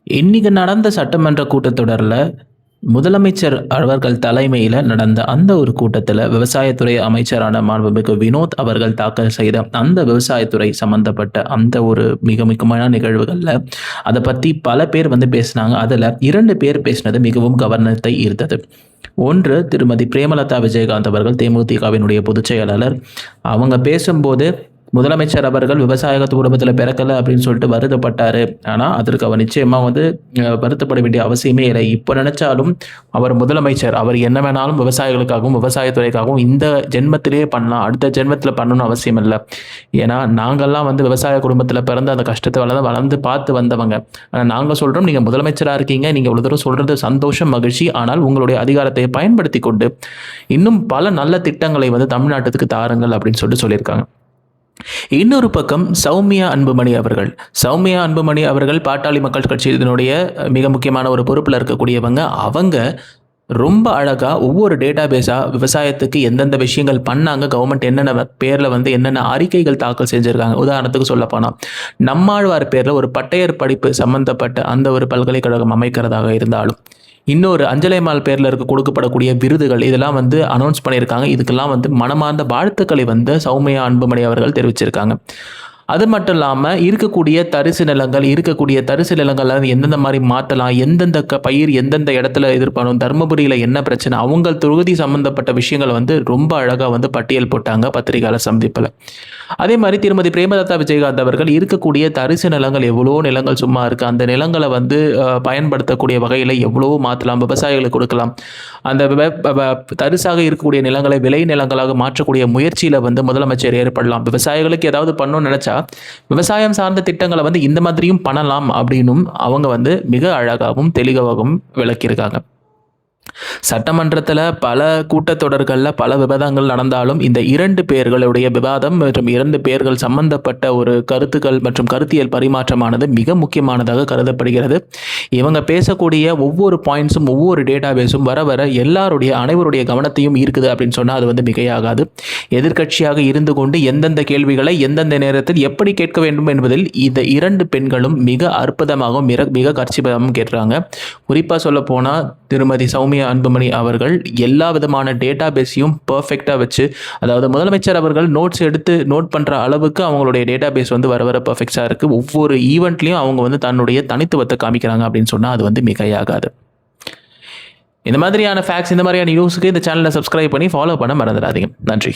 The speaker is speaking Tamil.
இன்னைக்கு நடந்த சட்டமன்ற கூட்டத்தொடர்ல, முதலமைச்சர் அவர்கள் தலைமையில நடந்த அந்த ஒரு கூட்டத்தில, விவசாயத்துறை அமைச்சரான மாண்புமிகு வினோத் அவர்கள் தாக்கல் செய்த அந்த விவசாயத்துறை சம்மந்தப்பட்ட அந்த ஒரு மிக முக்கியமான நிகழ்வுகள்ல, அத பத்தி பல பேர் வந்து பேசினாங்க. அதுல 2 பேர் பேசினது மிகவும் கவனத்தை ஈர்த்தது. ஒன்று திருமதி பிரேமலதா விஜயகாந்த் அவர்கள் தேமுதிகவினுடைய பொதுச் செயலாளர். அவங்க பேசும்போது முதலமைச்சர் அவர்கள் விவசாய குடும்பத்தில பிறக்கல அப்படின்னு சொல்லிட்டு வருத்தப்பட்டாரு. ஆனா, அதற்கு அவர் நிச்சயமா வந்து வருத்தப்பட வேண்டிய அவசியமே இல்ல. இப்ப நினைச்சாலும் அவர் முதலமைச்சர். அவர் என்ன வேணாலும் விவசாயிகளுக்காகவும், விவசாயத்துறைக்காகவும் இந்த ஜென்மத்திலேயே பண்ணலாம். அடுத்த ஜென்மத்தில பண்ணணும்னு அவசியம் இல்ல. ஏன்னா, நாங்கலாம் வந்து விவசாய குடும்பத்தில பிறந்து அந்த கஷ்டத்த வளர்ந்து பார்த்து வந்தவங்க. ஆனா நாங்க சொல்றோம், நீங்க முதலமைச்சரா இருக்கீங்க. நீங்க இவ்வளவு தூரம் சொல்றது சந்தோஷம், மகிழ்ச்சி. ஆனால் உங்களுடைய அதிகாரத்தை பயன்படுத்திக் கொண்டு, இன்னும் பல நல்ல திட்டங்களை வந்து தமிழ்நாட்டுக்கு தாருங்கள் அப்படின்னு சொல்லிட்டு சொல்லியிருக்காங்க. இன்னொரு பக்கம் சௌமியா அன்புமணி அவர்கள். சௌமியா அன்புமணி அவர்கள் பாட்டாளி மக்கள் கட்சியினுடைய மிக முக்கியமான ஒரு பொறுப்புல இருக்கக்கூடியவங்க. அவங்க ரொம்ப அழகா ஒவ்வொரு டேட்டாபேஸா விவசாயத்துக்கு எந்தெந்த விஷயங்கள் பண்ணாங்க, கவர்மெண்ட் என்னென்ன பேர்ல வந்து என்னென்ன அறிக்கைகள் தாக்கல் செஞ்சிருக்காங்க. உதாரணத்துக்கு சொல்லப்போனா, நம்மாழ்வார் பேர்ல ஒரு பட்டயர் படிப்பு சம்பந்தப்பட்ட அந்த ஒரு பல்கலைக்கழகம் அமைக்கிறதாக இருந்தாலும், இன்னொரு அஞ்சலைமால் பேர்ல கொடுக்கப்படக்கூடிய விருதுகள் இதெல்லாம் வந்து அனௌன்ஸ் பண்ணியிருக்காங்க. இதுக்கெல்லாம் வந்து மனமார்ந்த வாழ்த்துக்களை வந்து சௌமியா அன்புமணி அவர்கள் தெரிவிச்சிருக்காங்க. அது மட்டும் இல்லாம இருக்கக்கூடிய தரிசு நிலங்கள்ல எந்தெந்த மாரி மாத்தலாம், எந்தெந்த பயிர் எந்தெந்த இடத்துல எதிர்பாரும், தர்மபுரியில என்ன பிரச்சனை, அவங்க தொகுதி சம்பந்தப்பட்ட விஷயங்கள வந்து ரொம்ப அழகா வந்து பட்டியல் போட்டாங்க பத்திரிகையாளர் சந்திப்புல. அதே மாரி திருமதி பிரேமலதா விஜயகாந்த் அவர்கள் இருக்கக்கூடிய தரிசு நிலங்கள் எவ்வளவோ நிலங்கள் சும்மா இருக்கு. அந்த நிலங்கள வந்து பயன்படுத்தக்கூடிய வகையில எவ்வளவோ மாத்தலாம், விவசாயிகளுக்கு கொடுக்கலாம். அந்த தரிசாக இருக்கக்கூடிய நிலங்களை விளை நிலங்களாக மாற்றக்கூடிய முயற்சியில வந்து முதலமைச்சர் ஏற்படலாம். விவசாயிகளுக்கு ஏதாவது பண்ணணும்னு நினைச்சா, விவசாயம் சார்ந்த திட்டங்களை வந்து இந்த மாதிரியும் பண்ணலாம் அப்படின்னும் அவங்க வந்து மிக அழகாகவும் தெளிவாகவும் விளக்கியிருக்காங்க. சட்டமன்றத்தில் பல கூட்டத்தொடர்களில் பல விவாதங்கள் நடந்தாலும் இந்த 2 பேர்களுடைய விவாதம் மற்றும் 2 பேர்கள் சம்பந்தப்பட்ட ஒரு கருத்துக்கள் மற்றும் கருத்தியல் பரிமாற்றமானது மிக முக்கியமானதாக கருதப்படுகிறது. இவங்க பேசக்கூடிய ஒவ்வொரு பாயிண்ட்ஸும் ஒவ்வொரு டேட்டாபேஸும் வர வர அனைவருடைய கவனத்தையும் ஈர்க்குது அப்படின்னு சொன்னால் அது வந்து மிகையாகாது. எதிர்க்கட்சியாக இருந்து கொண்டு எந்தெந்த கேள்விகளை எந்தெந்த நேரத்தில் எப்படி கேட்க வேண்டும் என்பதில் இந்த 2 பெண்களும் மிக அற்புதமாகவும் மிக கர்ச்சிபமாகவும் கேட்டுறாங்க. குறிப்பாக சொல்ல போனால் திருமதி சௌமியா அன்புமணி அவர்கள் எல்லா விதமான டேட்டா பேஸையும் பர்ஃபெக்டாக வச்சு, அதாவது முதலமைச்சர் அவர்கள் நோட்ஸ் எடுத்து நோட் பண்ணுற அளவுக்கு அவங்களுடைய டேட்டா பேஸ் வந்து வர வர பர்ஃபெக்டாக இருக்குது. ஒவ்வொரு ஈவெண்ட்லையும் அவங்க வந்து தன்னுடைய தனித்துவத்தை காமிக்கிறாங்க அப்படின்னு சொன்னால் அது வந்து மிகையாகாது. இந்த மாதிரியான ஃபேக்ட்ஸ், இந்த மாதிரியான நியூஸுக்கு இந்த சேனலை சப்ஸ்கிரைப் பண்ணி ஃபாலோ பண்ண மறந்துடாதீங்க. நன்றி.